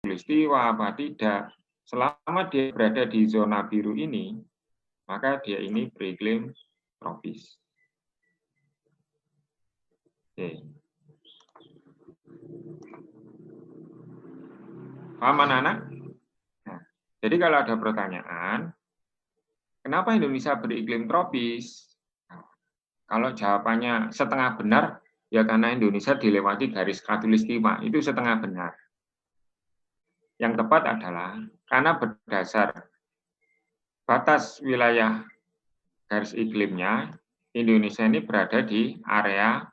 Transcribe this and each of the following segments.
khatulistiwa apa tidak, selama dia berada di zona biru ini, maka dia ini beriklim tropis. Oke. Paham anak-anak? Nah, jadi kalau ada pertanyaan, kenapa Indonesia beriklim tropis? Nah, kalau jawabannya setengah benar, ya karena Indonesia dilewati garis khatulistiwa, itu setengah benar. Yang tepat adalah karena berdasar batas wilayah garis iklimnya, Indonesia ini berada di area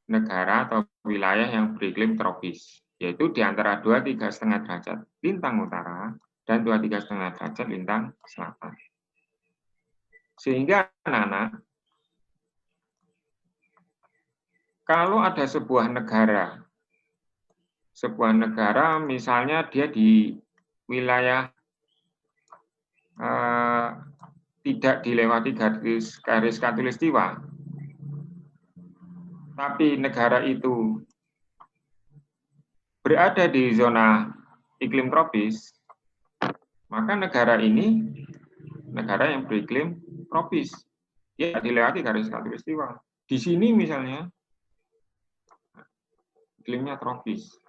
negara atau wilayah yang beriklim tropis, yaitu di antara 23,5 derajat lintang utara dan 23,5 derajat lintang selatan. Sehingga anak-anak, kalau ada sebuah negara misalnya dia di wilayah tidak dilewati garis khatulistiwa, tapi negara itu berada di zona iklim tropis, maka negara ini negara yang beriklim tropis, dia dilewati garis khatulistiwa. Di sini misalnya iklimnya tropis.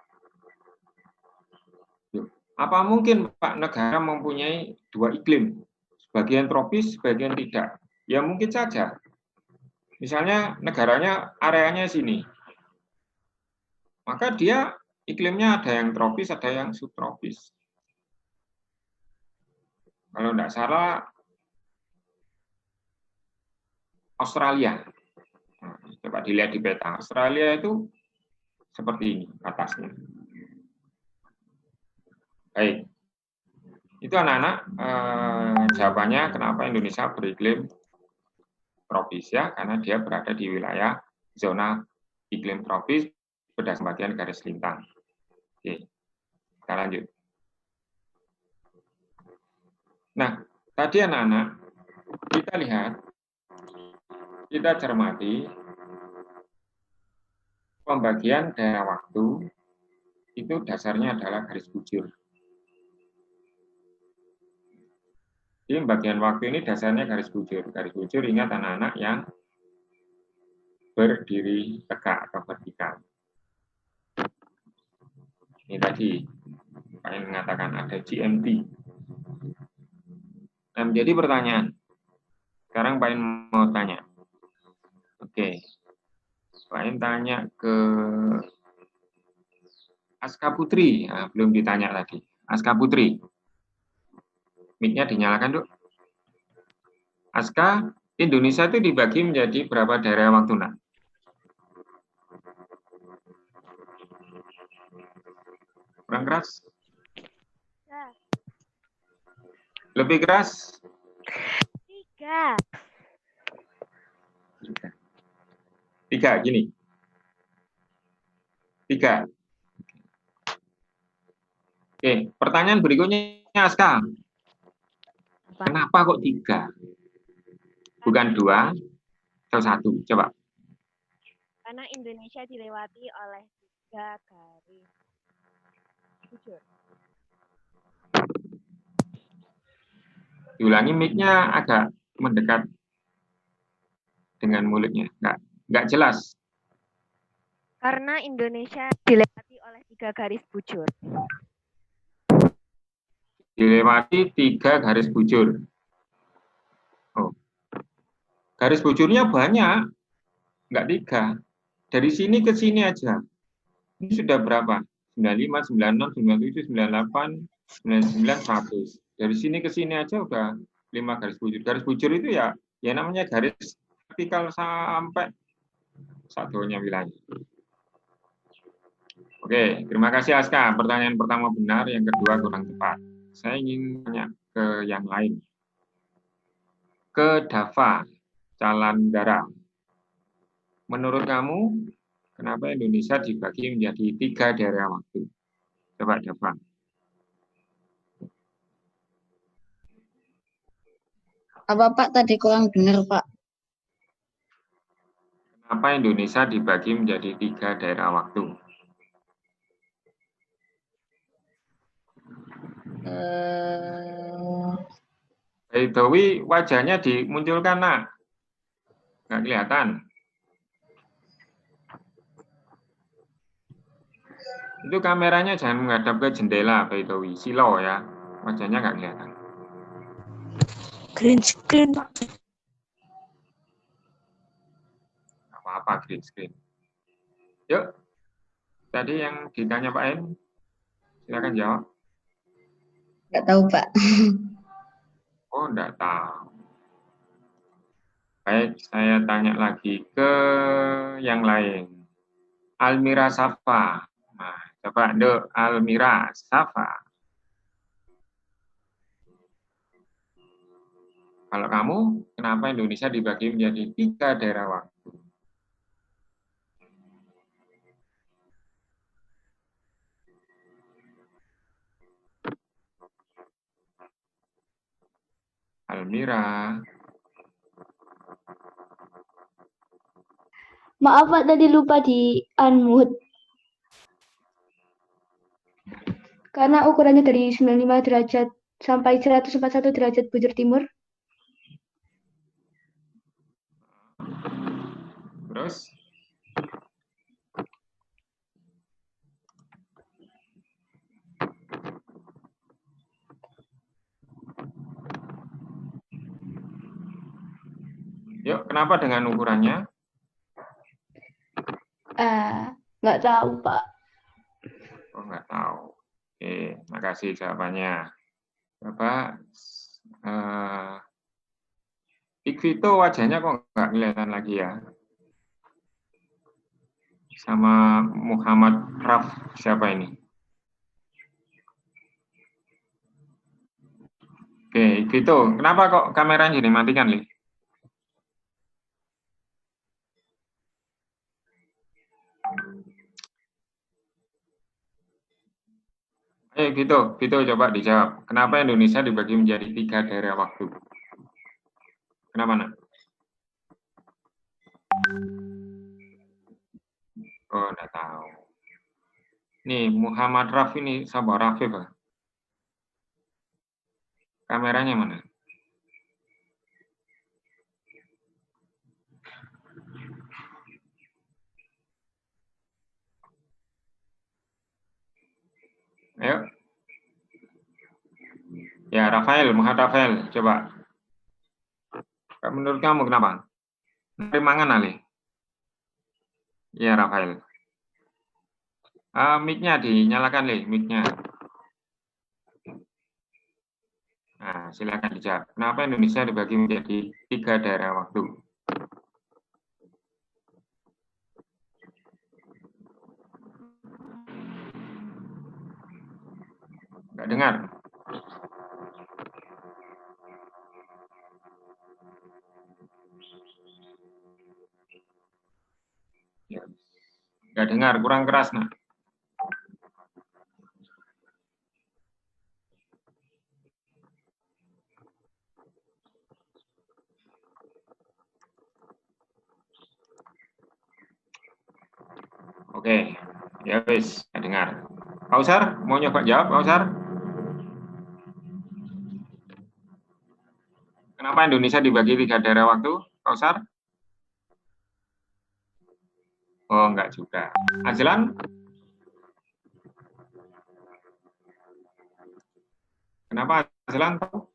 Apa mungkin Pak negara mempunyai dua iklim, sebagian tropis, sebagian tidak? Ya mungkin saja. Misalnya negaranya areanya sini, maka dia iklimnya ada yang tropis, ada yang subtropis. Kalau tidak salah, Australia. Nah, coba dilihat di peta. Australia itu seperti ini atasnya. Baik. Itu anak-anak jawabannya kenapa Indonesia beriklim tropis ya, karena dia berada di wilayah zona iklim tropis berdasarkan bagian garis lintang. Oke, kita lanjut. Nah, tadi anak-anak, kita lihat, kita cermati pembagian daerah waktu itu dasarnya adalah garis bujur. Jadi bagian waktu ini dasarnya garis bujur. Garis bujur ingat anak-anak yang berdiri tegak atau vertikal. Ini tadi Pak yang mengatakan ada GMT. Nah, menjadi pertanyaan. Sekarang Pak Yang mau tanya. Oke. Pak Yang tanya ke Aska Putri. Nah, belum ditanya tadi. Aska Putri. Mic-nya dinyalakan, Dok. Aska, Indonesia itu dibagi menjadi berapa daerah waktu, Nak? Kurang keras? Lebih keras? 3. 3, gini. 3. Oke, pertanyaan berikutnya, Aska. Kenapa kok 3? Bukan 2 atau 1? Coba. Karena Indonesia dilewati oleh 3 garis bujur. Diulangi mic-nya agak mendekat dengan mulutnya. Nggak jelas. Karena Indonesia dilewati oleh 3 garis bujur. Dilewati 3 garis bujur. Oh. Garis bujurnya banyak. Nggak 3. Dari sini ke sini aja. Ini sudah berapa? 95, 96, 97, 98, 99, 100. Dari sini ke sini aja udah 5 garis bujur. Garis bujur itu ya namanya garis vertikal sampai satunya wilayah. Oke, terima kasih Aska. Pertanyaan pertama benar, yang kedua kurang tepat. Saya ingin tanya ke yang lain. Ke Dava Calandara. Menurut kamu, kenapa Indonesia dibagi menjadi 3 daerah waktu? Coba Dava. Apa Pak tadi kurang dengar Pak? Kenapa Indonesia dibagi menjadi 3 daerah waktu? Baidowi wajahnya dimunculkan, nak. Nggak kelihatan. Itu kameranya jangan menghadap ke jendela, Baidowi. Silo ya. Wajahnya nggak kelihatan. Green screen, Pak. Nggak apa-apa, green screen. Yuk. Tadi yang ditanya Pak En. Silakan jawab. Nggak tahu, Pak. Oh, enggak tahu. Baik, saya tanya lagi ke yang lain. Almira Safa. Nah, coba Dek, Almira Safa. Kalau kamu, kenapa Indonesia dibagi menjadi 3 daerah waktu? Almira. Maaf Pak, tadi lupa di unmute. Karena ukurannya dari 95 derajat sampai 141 derajat bujur timur. Terus? Yuk, kenapa dengan ukurannya? Nggak tahu Pak. Oh, nggak tahu. Oke, makasih jawabannya. Coba, Ikvito wajahnya kok nggak kelihatan lagi ya? Sama Muhammad Raf, siapa ini? Oke, Ikvito, kenapa kok kameranya dimatikan, Li? Gitu coba dijawab. Kenapa Indonesia dibagi menjadi 3 daerah waktu? Kenapa, nak? Oh, enggak tahu. Nih, Muhammad Raf ini sahabat Rafif. Kameranya mana? Ayo. Ya, Muhammad Rafael, coba. Menurut kamu kenapa? Mangan Ali. Ya, Rafael. Mic-nya dinyalakan, Li, mic-nya. Nah, silakan dijawab. Kenapa Indonesia dibagi menjadi 3 daerah waktu? Nggak dengar. Nggak dengar, kurang keras, nak. Oke, ya wis, nggak dengar. Pak Usar, mau nyoba jawab, Pak Usar? Kenapa Indonesia dibagi 3 daerah waktu, Pak Usar? Oh, enggak juga. Azlan? Kenapa Azlan tahu?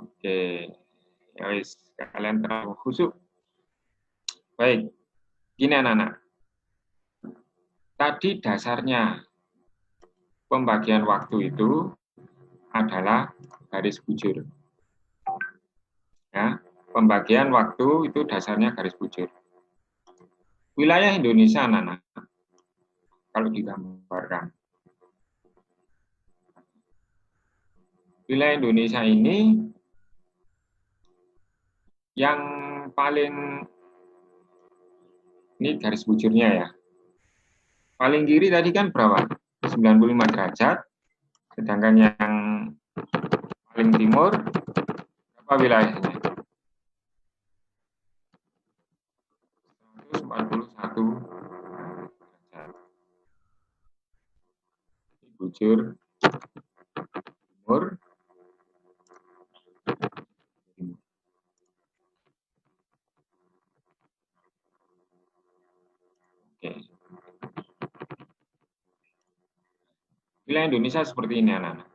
Oke, ya wis, kalian terlalu khusyuk. Baik, gini anak-anak. Tadi dasarnya pembagian waktu itu adalah garis bujur. Ya, pembagian waktu itu dasarnya garis bujur. Wilayah Indonesia, anak-anak, kalau digambarkan. Wilayah Indonesia ini yang paling, ini garis bujurnya ya. Paling kiri tadi kan berapa? 95 derajat. Sedangkan yang paling timur, berapa wilayahnya? 141 bujur timur. Oke. Wilayah Indonesia seperti ini, anak-anak.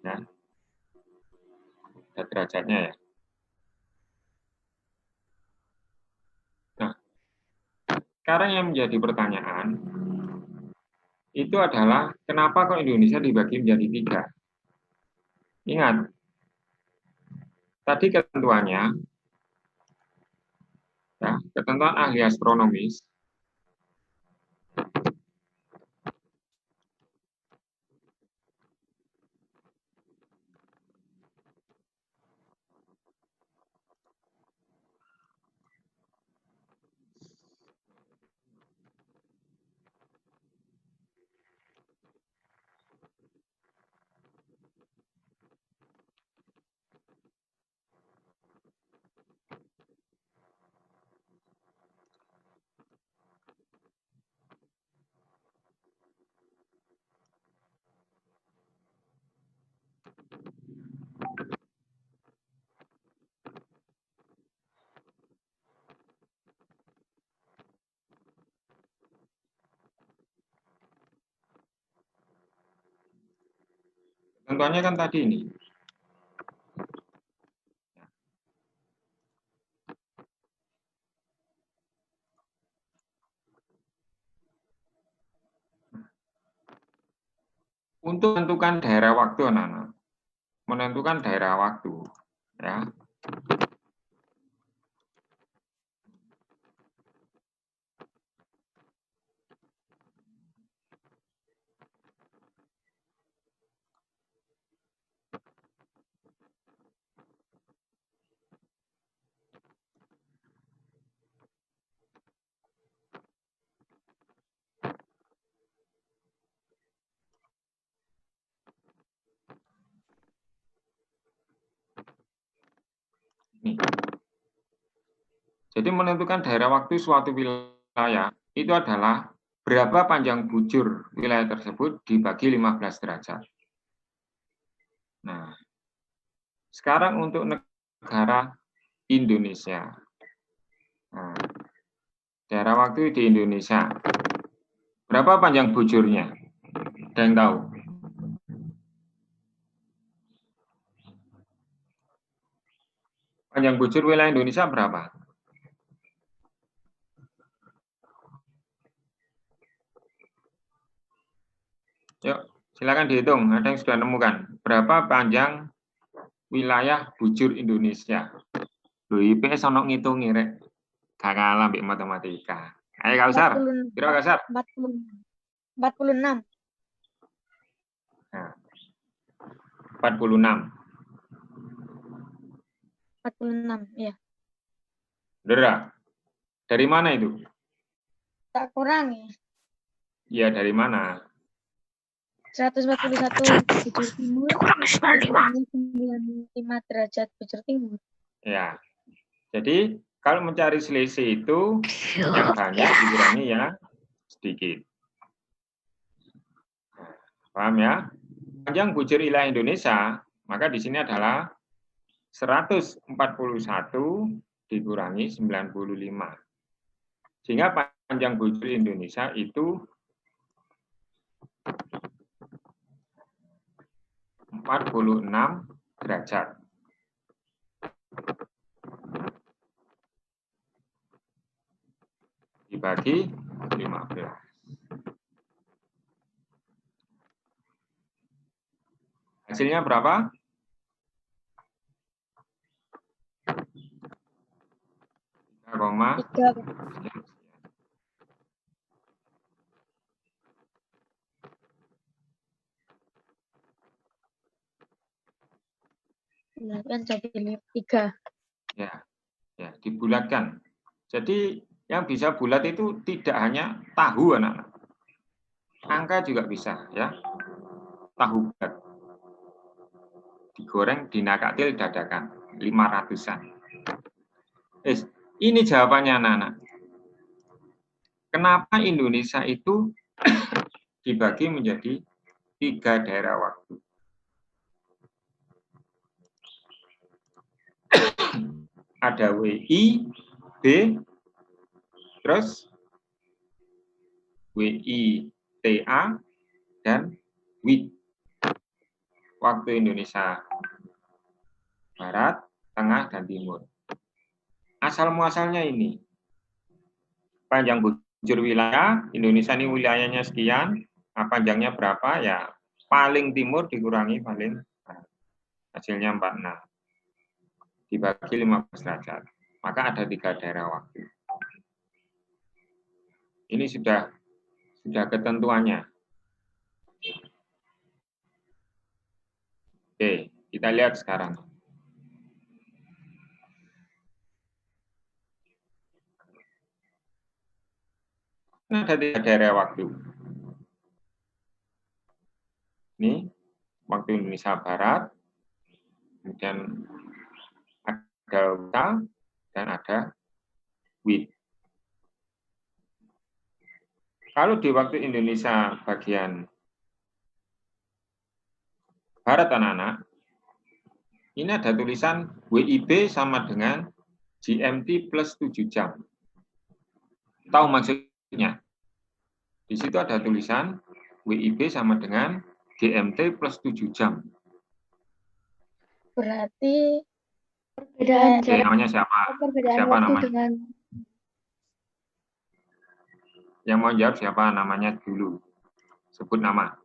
Ya. Ada derajatnya ya. Nah, sekarang yang menjadi pertanyaan itu adalah kenapa kok Indonesia dibagi menjadi 3? Ingat, tadi ketentuannya, ya, ketentuan ahli astronomis, ketentuannya kan tadi ini. Untuk menentukan daerah waktu, anak-anak, menentukan daerah waktu, ya. Nih. Jadi menentukan daerah waktu suatu wilayah itu adalah berapa panjang bujur wilayah tersebut dibagi 15 derajat. Nah, sekarang untuk negara Indonesia. Nah, daerah waktu di Indonesia. Berapa panjang bujurnya? Ada yang tahu? Panjang bujur wilayah Indonesia berapa? Yuk, silakan dihitung. Ada yang sudah nemukan. Berapa panjang wilayah bujur Indonesia? Loh, IPS ono ngitung rek. Gak kalah mbek matematika. Ayo Kausar. Kira Kausar? 46. Nah, 46. 46, ya. Dera. Dari mana itu? Tak kurangi. Ya, dari mana? 141 bujur timur. 95 derajat bujur timur. Ya. Jadi, kalau mencari selisih itu yang banyak dikurangi yang sedikit. Paham ya? Panjang bujur wilayah Indonesia, maka di sini adalah 141 dikurangi 95. Sehingga panjang bujur Indonesia itu 46 derajat. Dibagi 15. Hasilnya berapa? 3,3. Kan jadi 3. Ya, ya, dibulatkan. Jadi yang bisa bulat itu tidak hanya tahu, anak-anak. Angka juga bisa, ya. Tahu bulat. Digoreng, dinakatil, dadakan. 500-an. Ini jawabannya, anak-anak. Kenapa Indonesia itu dibagi menjadi 3 daerah waktu. Ada WI, B, terus WITA, dan WIT. Waktu Indonesia Barat, Tengah, dan Timur. Asal-muasalnya ini. Panjang bujur wilayah, Indonesia ini wilayahnya sekian, panjangnya berapa, ya paling timur dikurangi paling barat. Hasilnya 46. Dibagi 15 derajat. Maka ada 3 daerah waktu. Ini sudah ketentuannya. Oke, kita lihat sekarang. Nah, ada 3 daerah waktu. Ini waktu Indonesia Barat, kemudian ada WITA, dan ada WIT. Kalau di waktu Indonesia bagian Barat, anak-anak, ini ada tulisan WIB sama dengan GMT plus 7 jam. Tahu maksudnya? Di situ ada tulisan WIB sama dengan GMT plus 7 jam. Berarti Perbedaan Oke, namanya siapa? perbedaan Siapa waktu namanya? dengan Yang mau jawab siapa namanya dulu? Sebut nama.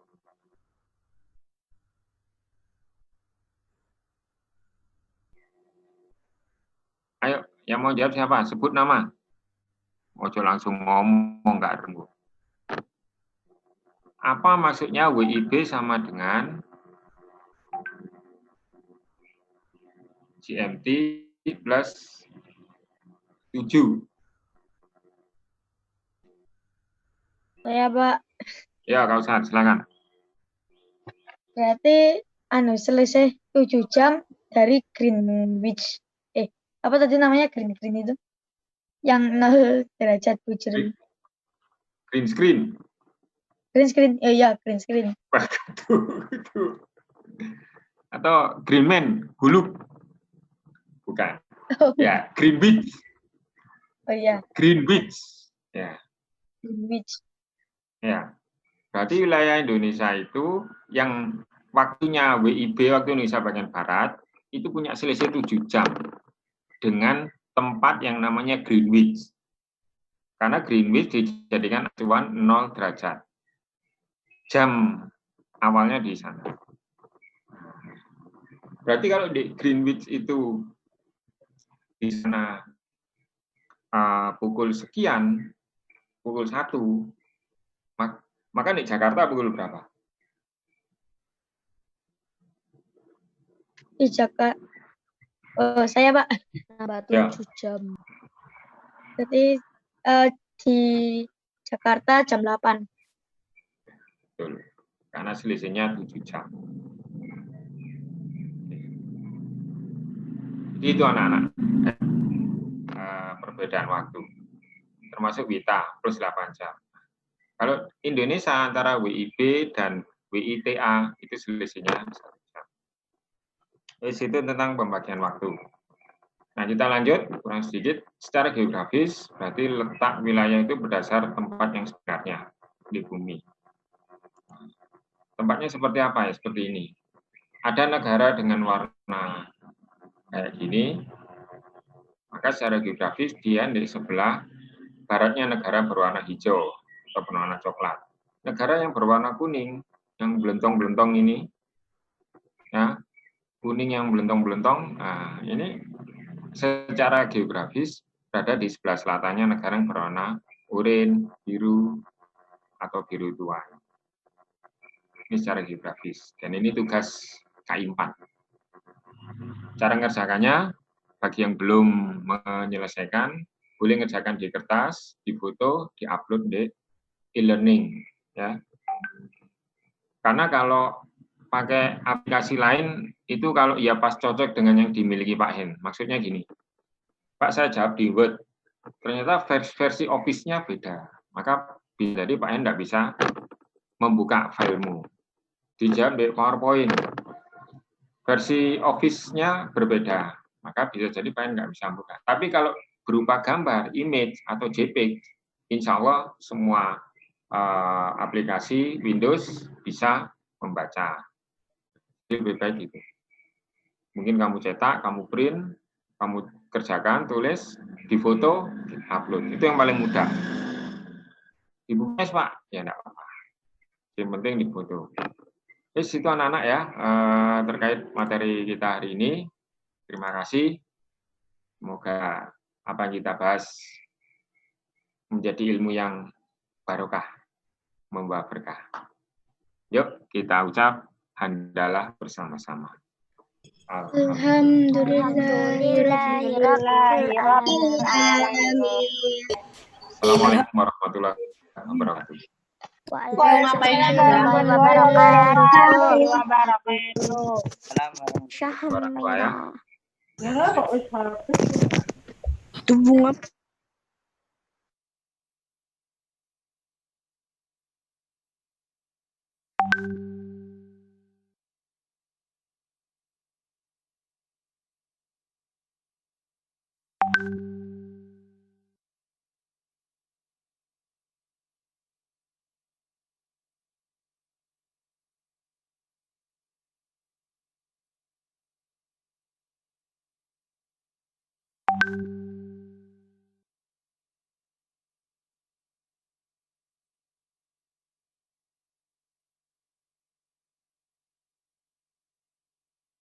Ayo, yang mau jawab siapa? Sebut nama. Ojo langsung ngomong, nggak rembuk. Apa maksudnya WIB sama dengan GMT plus 7? saya Pak, Ya, Kak Ustadz, silakan. berarti selesai 7 jam dari Greenwich. Apa tadi namanya green itu? Yang 0 derajat bujur. Green screen. Green screen. Iya, green screen. Waduh. Atau Green Man, Huluk. Bukan. Ya, Greenwich. Oh iya, Greenwich. Ya. Greenwich. Ya. Berarti wilayah Indonesia itu yang waktunya WIB, waktu Indonesia bagian Barat, itu punya selisih 7 jam dengan tempat yang namanya Greenwich. Karena Greenwich dijadikan acuan 0 derajat. Jam awalnya di sana. Berarti kalau di Greenwich itu di sana pukul sekian, pukul 1, maka di Jakarta pukul berapa? Di Jakarta. Saya Pak. Nambah Ya. 7 jam. Berarti di Jakarta jam 8. Betul. Karena selisihnya 7 jam. Jadi itu anak-anak. Perbedaan waktu. Termasuk WITA plus 8 jam. Kalau Indonesia antara WIB dan WITA itu selisihnya 1 jam. Di situ tentang pembagian waktu. Nah, kita lanjut, kurang sedikit. Secara geografis, berarti letak wilayah itu berdasar tempat yang sebenarnya di bumi. Tempatnya seperti apa ya? Seperti ini. Ada negara dengan warna kayak gini, maka secara geografis dia di sebelah baratnya negara berwarna hijau atau berwarna coklat. Negara yang berwarna kuning, yang belentong-belentong ini, ya, kuning yang belentong-belentong, nah ini secara geografis berada di sebelah selatannya negara yang berwarna oranye, biru, atau biru tua. Ini secara geografis. Dan ini tugas KI4. Cara ngerjakannya, bagi yang belum menyelesaikan, boleh ngerjakan di kertas, di foto, di-upload di e-learning. Ya. Karena kalau pakai aplikasi lain, itu kalau ya pas cocok dengan yang dimiliki Pak Hen. Maksudnya gini, Pak saya jawab di Word, ternyata versi Office-nya beda. Maka jadi Pak Hen nggak bisa membuka filemu. Dijawab di PowerPoint. Versi Office-nya berbeda, maka bisa jadi pengen nggak bisa buka. Tapi kalau berupa gambar, image, atau JPEG, insya Allah semua aplikasi Windows bisa membaca. Jadi lebih baik itu. Mungkin kamu cetak, kamu print, kamu kerjakan, tulis, difoto, upload. Itu yang paling mudah. Dibuka, Pak? Ya enggak apa-apa. Yang penting difoto. Itu anak-anak ya, terkait materi kita hari ini. Terima kasih. Semoga apa yang kita bahas menjadi ilmu yang barokah, membawa berkah. Yuk, kita ucap hamdalah bersama-sama. Assalamualaikum warahmatullahi wabarakatuh. Waalaikumsalam warahmatullahi wabarakatuh. Itu bunga